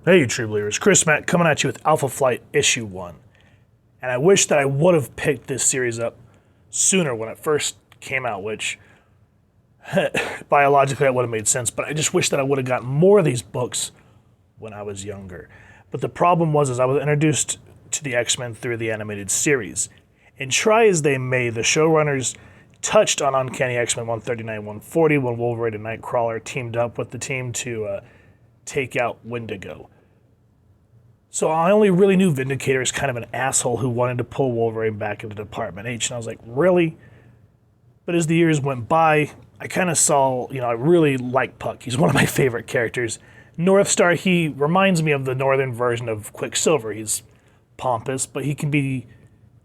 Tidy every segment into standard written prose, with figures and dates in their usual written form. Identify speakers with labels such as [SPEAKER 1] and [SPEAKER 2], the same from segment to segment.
[SPEAKER 1] Hey, you true believers. Chris Mack coming at you with Alpha Flight Issue 1. And I wish that I would have picked this series up sooner when it first came out, which biologically that would have made sense, but I just wish that I would have gotten more of these books when I was younger. But the problem was is I was introduced to the X-Men through the animated series. And try as they may, the showrunners touched on Uncanny X-Men 139, 140 when Wolverine and Nightcrawler teamed up with the team to take out Wendigo. So I only really knew Vindicator as kind of an asshole who wanted to pull Wolverine back into Department H. And I was like, really? But as the years went by, I kind of saw, I really like Puck. He's one of my favorite characters. Northstar, he reminds me of the northern version of Quicksilver. He's pompous, but he can be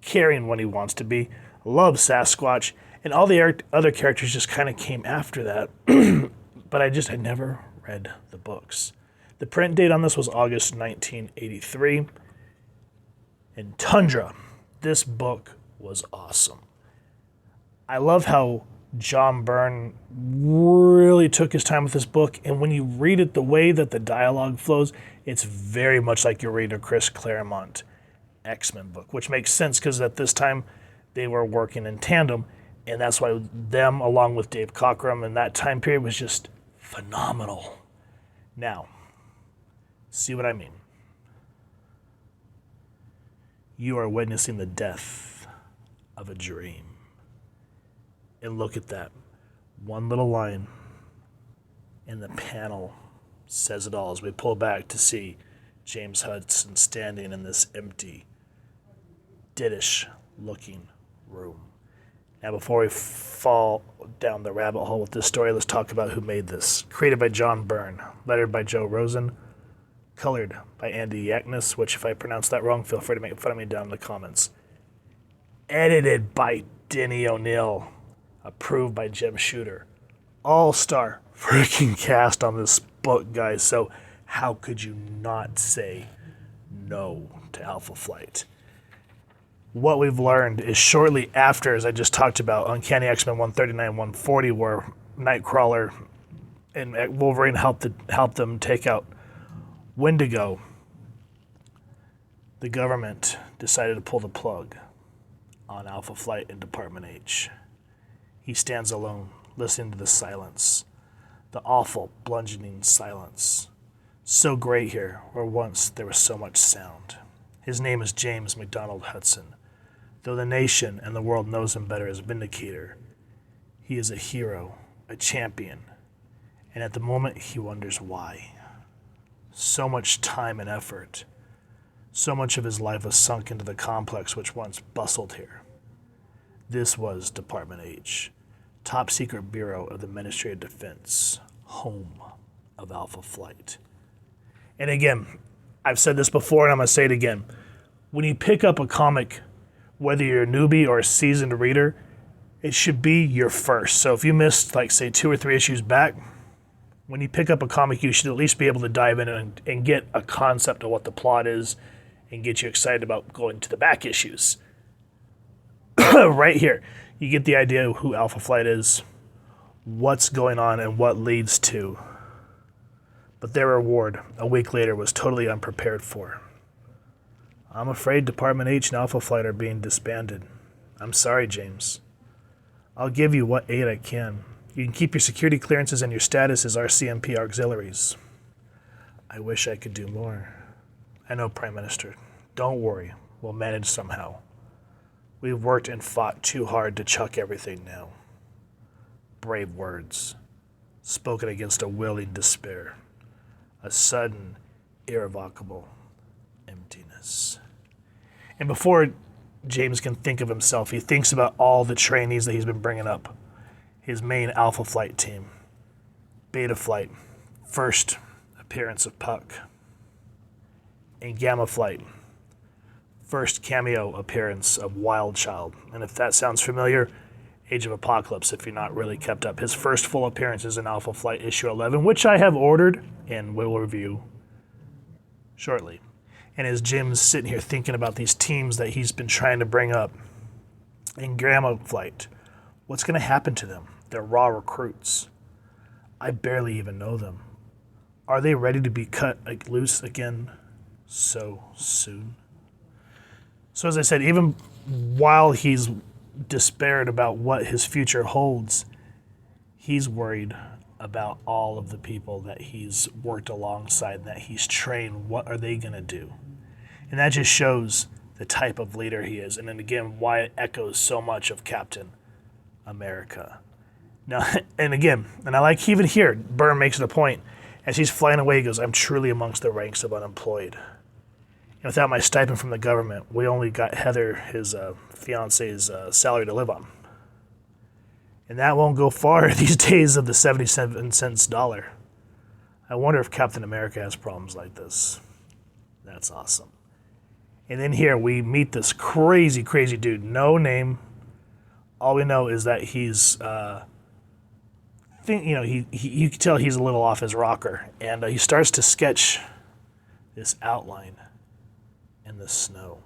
[SPEAKER 1] caring when he wants to be. I love Sasquatch. And all the other characters just kind of came after that. But I never read the books. The print date on this was August 1983. And Tundra, this book was awesome. I love how John Byrne really took his time with this book, and when you read it, the way that the dialogue flows, it's very much like you're reading a Chris Claremont X-Men book, which makes sense because at this time they were working in tandem, and that's why them, along with Dave Cockrum, in that time period was just phenomenal. Now, see what I mean? You are witnessing the death of a dream. And look at that. One little line in the panel says it all as we pull back to see James Hudson standing in this empty, deadish looking room. Now, before we fall down the rabbit hole with this story, let's talk about who made this. Created by John Byrne, lettered by Joe Rosen, colored by Andy Yaknis, which if I pronounce that wrong, feel free to make fun of me down in the comments. Edited by Denny O'Neil, approved by Jim Shooter. All-star freaking cast on this book, guys, so how could you not say no to Alpha Flight? What we've learned is shortly after, as I just talked about, Uncanny X-Men 139, 140, where Nightcrawler and Wolverine helped them take out Wendigo, the government decided to pull the plug on Alpha Flight in Department H. He stands alone, listening to the silence, the awful, bludgeoning silence. So great here, where once there was so much sound. His name is James MacDonald Hudson. Though the nation and the world knows him better as Vindicator, he is a hero, a champion, and at the moment he wonders why. So much time and effort, so much of his life was sunk into the complex which once bustled here. This was Department H, top secret bureau of the Ministry of Defense, home of Alpha Flight. And again, I've said this before and I'm going to say it again. When you pick up a comic, whether you're a newbie or a seasoned reader, it should be your first. So if you missed, like, say, 2 or 3 issues back, when you pick up a comic, you should at least be able to dive in and get a concept of what the plot is and get you excited about going to the back issues. Right here, you get the idea of who Alpha Flight is, what's going on, and what leads to. But their reward, a week later, was totally unprepared for. I'm afraid Department H and Alpha Flight are being disbanded. I'm sorry, James. I'll give you what aid I can. You can keep your security clearances and your status as RCMP auxiliaries. I wish I could do more. I know, Prime Minister. Don't worry. We'll manage somehow. We've worked and fought too hard to chuck everything now. Brave words, spoken against a willing despair. A sudden, irrevocable emptiness. And before James can think of himself, he thinks about all the trainees that he's been bringing up. His main Alpha Flight team. Beta Flight, first appearance of Puck. And Gamma Flight, first cameo appearance of Wild Child. And if that sounds familiar, Age of Apocalypse, if you're not really kept up. His first full appearance is in Alpha Flight issue 11, which I have ordered and will review shortly. And as Jim's sitting here thinking about these teams that he's been trying to bring up, in Gamma Flight, what's going to happen to them? They're raw recruits. I barely even know them. Are they ready to be cut loose again so soon? So as I said, even while he's despaired about what his future holds, he's worried about all of the people that he's worked alongside, that he's trained. What are they going to do? And that just shows the type of leader he is. And then again, why it echoes so much of Captain America. Now, and again, and I like even here, Byrne makes it a point. As he's flying away, he goes, I'm truly amongst the ranks of unemployed. And without my stipend from the government, we only got Heather, his fiance's salary to live on. And that won't go far these days of the 77 cents dollar. I wonder if Captain America has problems like this. That's awesome. And then here we meet this crazy, crazy dude. No name. All we know is that he's, you can tell he's a little off his rocker. And he starts to sketch this outline in the snow.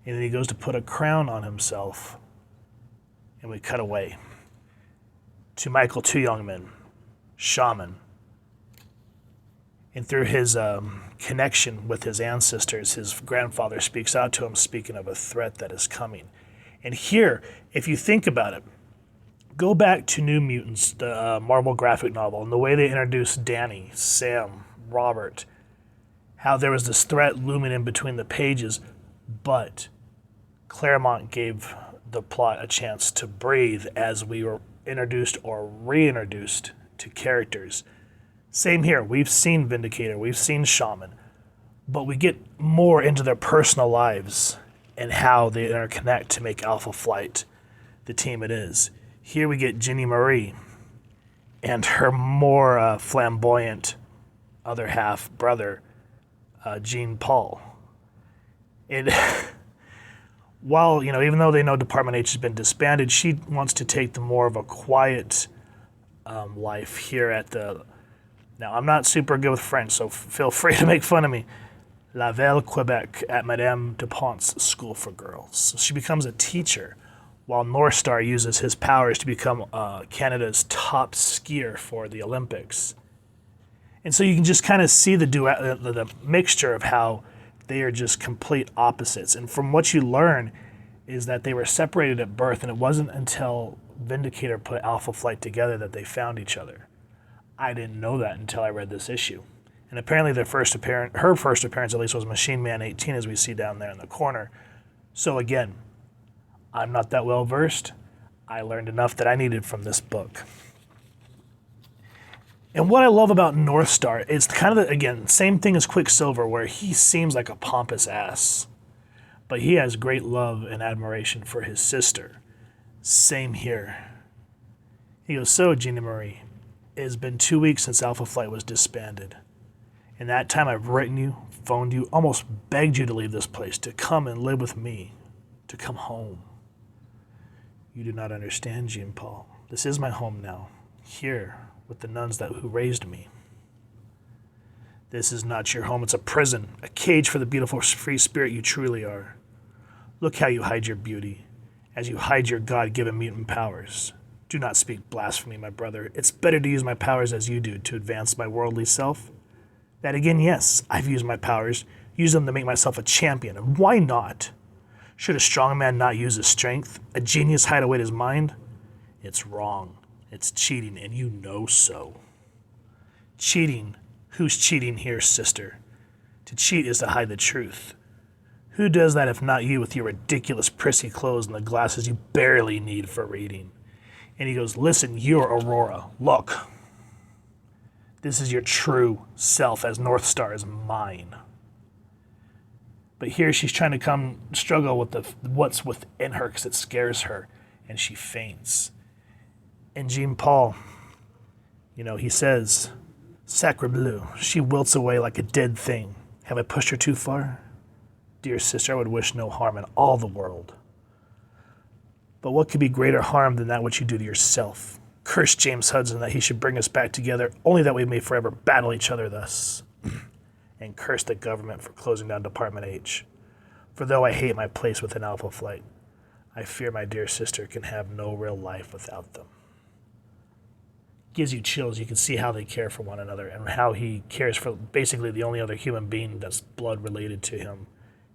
[SPEAKER 1] And then he goes to put a crown on himself. And we cut away to Michael Two Young Men, shaman. And through his connection with his ancestors, his grandfather speaks out to him, speaking of a threat that is coming. And here, if you think about it, go back to New Mutants, the Marvel graphic novel, and the way they introduced Danny, Sam, Robert, how there was this threat looming in between the pages, but Claremont gave the plot a chance to breathe as we were introduced or reintroduced to characters. Same here. We've seen Vindicator, we've seen Shaman, but we get more into their personal lives and how they interconnect to make Alpha Flight the team it is. Here we get Ginny Marie and her more flamboyant other half brother, Jean Paul. And while, even though they know Department H has been disbanded, she wants to take the more of a quiet life here at the... Now, I'm not super good with French, so feel free to make fun of me. La Velle, Quebec, at Madame Dupont's School for Girls. So she becomes a teacher, while North Star uses his powers to become Canada's top skier for the Olympics. And so you can just kind of see the mixture of how they are just complete opposites. And from what you learn is that they were separated at birth, and it wasn't until Vindicator put Alpha Flight together that they found each other. I didn't know that until I read this issue. And apparently her first appearance at least was Machine Man 18, as we see down there in the corner. So again, I'm not that well versed. I learned enough that I needed from this book. And what I love about North Star is kind of, again, same thing as Quicksilver, where he seems like a pompous ass, but he has great love and admiration for his sister. Same here. He goes, so, Gina Marie, it has been 2 weeks since Alpha Flight was disbanded. In that time, I've written you, phoned you, almost begged you to leave this place, to come and live with me, to come home. You do not understand, Jean Paul. This is my home now, here, with the nuns who raised me. This is not your home. It's a prison, a cage for the beautiful free spirit you truly are. Look how you hide your beauty, as you hide your God-given mutant powers. Do not speak blasphemy, my brother. It's better to use my powers as you do to advance my worldly self. That again, yes, I've used my powers, used them to make myself a champion, and why not? Should a strong man not use his strength, a genius hide away his mind? It's wrong. It's cheating, and you know so. Cheating? Who's cheating here, sister? To cheat is to hide the truth. Who does that if not you with your ridiculous prissy clothes and the glasses you barely need for reading? And he goes, listen, you're Aurora. Look. This is your true self, as North Star is mine. But here she's trying to struggle with what's within her because it scares her, and she faints. And Jean Paul, he says, Sacre bleu, she wilts away like a dead thing. Have I pushed her too far? Dear sister, I would wish no harm in all the world. But what could be greater harm than that which you do to yourself? Curse James Hudson that he should bring us back together, only that we may forever battle each other thus. And curse the government for closing down Department H. For though I hate my place within Alpha Flight, I fear my dear sister can have no real life without them. gives you chills. You can see how they care for one another and how he cares for basically the only other human being that's blood related to him,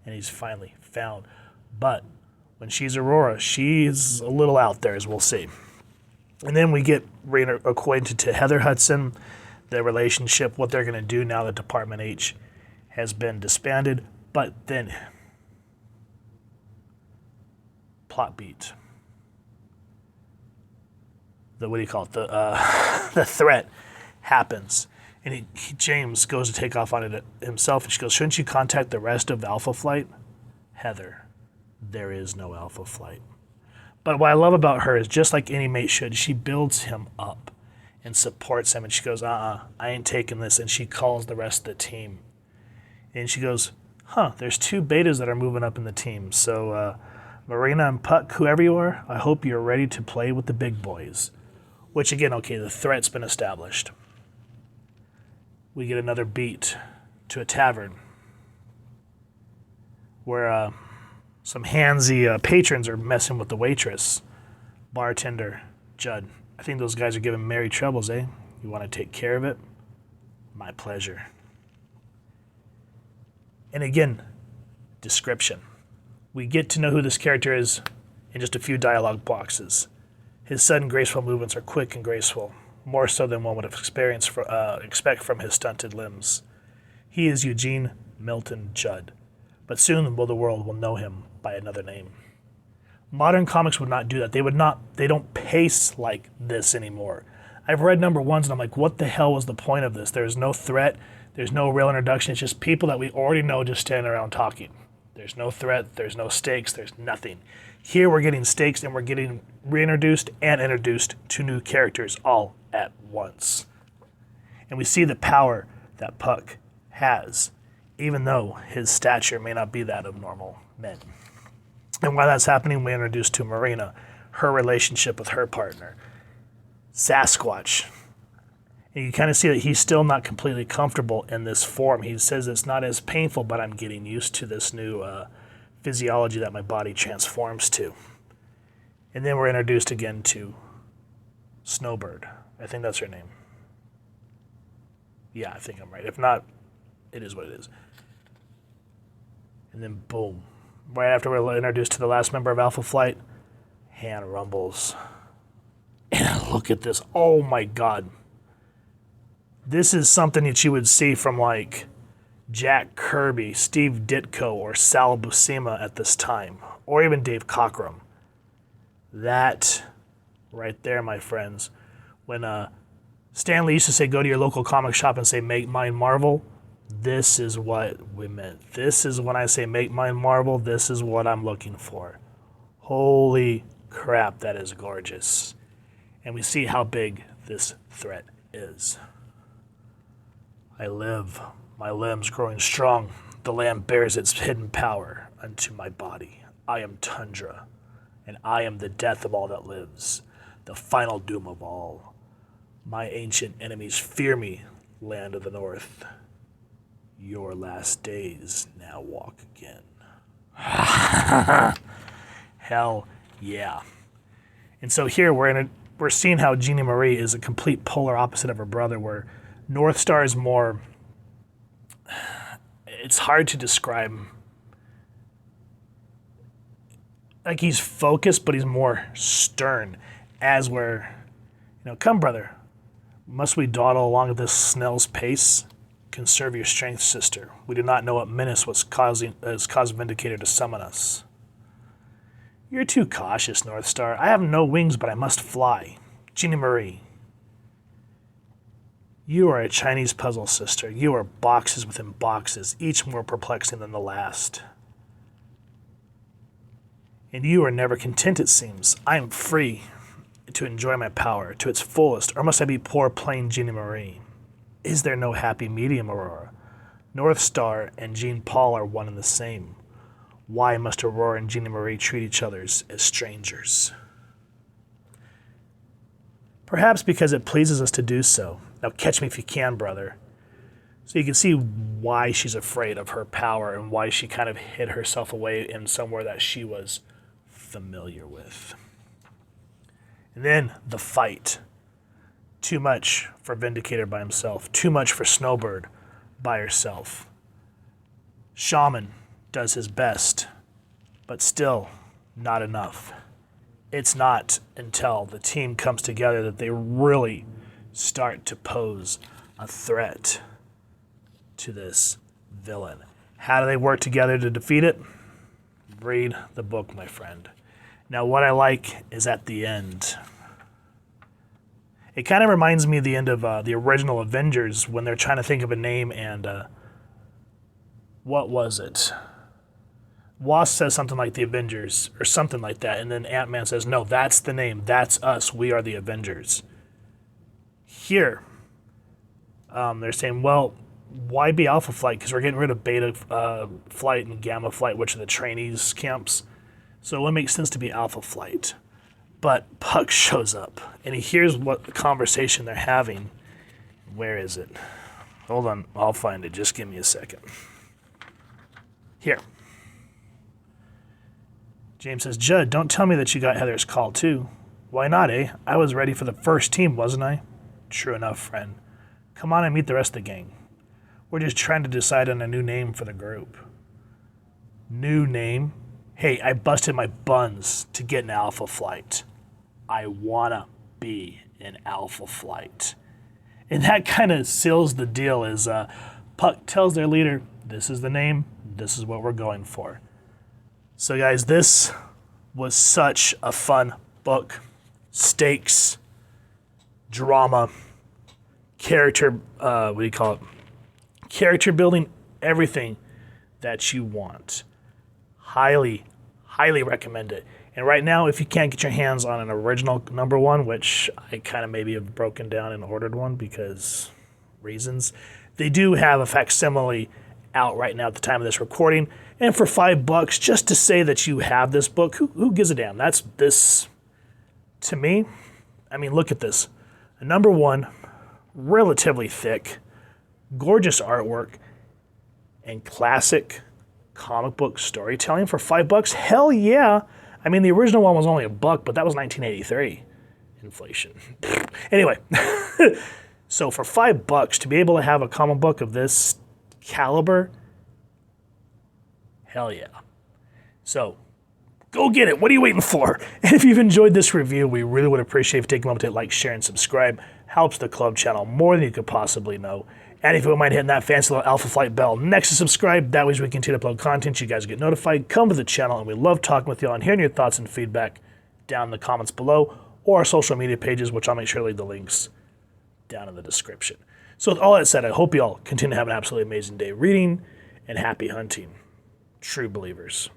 [SPEAKER 1] and he's finally found. But when she's Aurora, she's a little out there, as we'll see. And then we get acquainted to Heather Hudson, the relationship, what they're going to do now that Department H has been disbanded. But then, plot beat. What do you call it? The threat happens. And James goes to take off on it himself, and she goes, shouldn't you contact the rest of Alpha Flight? Heather, there is no Alpha Flight. But what I love about her is, just like any mate should, she builds him up and supports him. And she goes, I ain't taking this. And she calls the rest of the team. And she goes, there's 2 betas that are moving up in the team. So Marina and Puck, whoever you are, I hope you're ready to play with the big boys. Which, again, okay, the threat's been established. We get another beat to a tavern where some handsy patrons are messing with the waitress, bartender, Judd. I think those guys are giving Mary troubles, eh? You want to take care of it? My pleasure. And again, description. We get to know who this character is in just a few dialogue boxes. His sudden graceful movements are quick and graceful, more so than one would have expect from his stunted limbs. He is Eugene Milton Judd, but soon the world will know him by another name. Modern comics would not do that. They don't pace like this anymore. I've read number 1s and I'm like, what the hell was the point of this? There's no threat. There's no real introduction. It's just people that we already know just standing around talking. There's no threat. There's no stakes. There's nothing. Here we're getting stakes and we're getting reintroduced and introduced to new characters all at once. And we see the power that Puck has, even though his stature may not be that of normal men. And while that's happening, we introduce to Marina her relationship with her partner, Sasquatch. And you kind of see that he's still not completely comfortable in this form. He says it's not as painful, but I'm getting used to this new physiology that my body transforms to. And then we're introduced again to Snowbird. I think that's her name. Yeah, I think I'm right. If not, it is what it is. And then boom. Right after we're introduced to the last member of Alpha Flight, hand rumbles. And look at this. Oh my God. This is something that you would see from like Jack Kirby, Steve Ditko, or Sal Buscema at this time, or even Dave Cockrum. That right there, my friends. When Stan Lee used to say, go to your local comic shop and say, make mine Marvel, this is what we meant. This is when I say make mine Marvel, this is what I'm looking for. Holy crap, that is gorgeous. And we see how big this threat is. I live, my limbs growing strong. The land bears its hidden power unto my body. I am Tundra, and I am the death of all that lives, the final doom of all. My ancient enemies fear me, land of the north. Your last days now walk again. Hell yeah. And so here we're seeing how Jeannie Marie is a complete polar opposite of her brother, where North Star is more, it's hard to describe. Like, he's focused, but he's more stern, as where, come brother, must we dawdle along at this snail's pace? Conserve your strength, sister. We do not know what menace has caused Vindicator to summon us. You're too cautious, North Star. I have no wings, but I must fly. Jeannie Marie. You are a Chinese puzzle, sister. You are boxes within boxes, each more perplexing than the last. And you are never content, it seems. I am free to enjoy my power to its fullest, or must I be poor, plain Jeannie Marie? Is there no happy medium, Aurora? North Star and Jean Paul are one and the same. Why must Aurora and Jeannie Marie treat each other as strangers? Perhaps because it pleases us to do so. Now catch me if you can, brother. So you can see why she's afraid of her power and why she kind of hid herself away in somewhere that she was familiar with. And then the fight. Too much for Vindicator by himself. Too much for Snowbird by herself. Shaman does his best, but still not enough. It's not until the team comes together that they really start to pose a threat to this villain. How do they work together to defeat it? Read the book, my friend. Now, what I like is at the end. It kind of reminds me of the end of the original Avengers when they're trying to think of a name and what was it? Wasp says something like the Avengers or something like that, and then Ant-Man says, no, that's the name. That's us. We are the Avengers. Here, they're saying, well, why be Alpha Flight? Because we're getting rid of Beta Flight and Gamma Flight, which are the trainees camps. So it would make sense to be Alpha Flight. But Puck shows up, and he hears what the conversation they're having. Where is it? Hold on, I'll find it. Just give me a second. Here. James says, Judd, don't tell me that you got Heather's call too. Why not, eh? I was ready for the first team, wasn't I? True enough, friend. Come on and meet the rest of the gang. We're just trying to decide on a new name for the group. New name? Hey, I busted my buns to get an Alpha Flight. I wanna be an Alpha Flight. And that kind of seals the deal as Puck tells their leader, this is the name, this is what we're going for. So guys, this was such a fun book. Stakes, drama, character, character building, everything that you want. Highly, highly recommend it. And right now, if you can't get your hands on an original #1, which I kind of maybe have broken down and ordered one because reasons, they do have a facsimile out right now at the time of this recording. And for $5, just to say that you have this book, who gives a damn? That's this, to me, I mean, look at this. A #1, relatively thick, gorgeous artwork, and classic comic book storytelling for $5. Hell yeah. I mean, the original one was only $1, but that was 1983. Inflation. Anyway, so for $5 to be able to have a comic book of this caliber, hell yeah. So go get it. What are you waiting for? And if you've enjoyed this review, we really would appreciate if you take a moment to like, share, and subscribe. Helps the club channel more than you could possibly know. And if you wouldn't mind hitting that fancy little Alpha Flight bell next to subscribe, that way as we continue to upload content, you guys get notified. Come to the channel, and we love talking with you and hearing your thoughts and feedback down in the comments below or our social media pages, which I'll make sure to leave the links down in the description. So with all that said, I hope you all continue to have an absolutely amazing day reading, and happy hunting, true believers.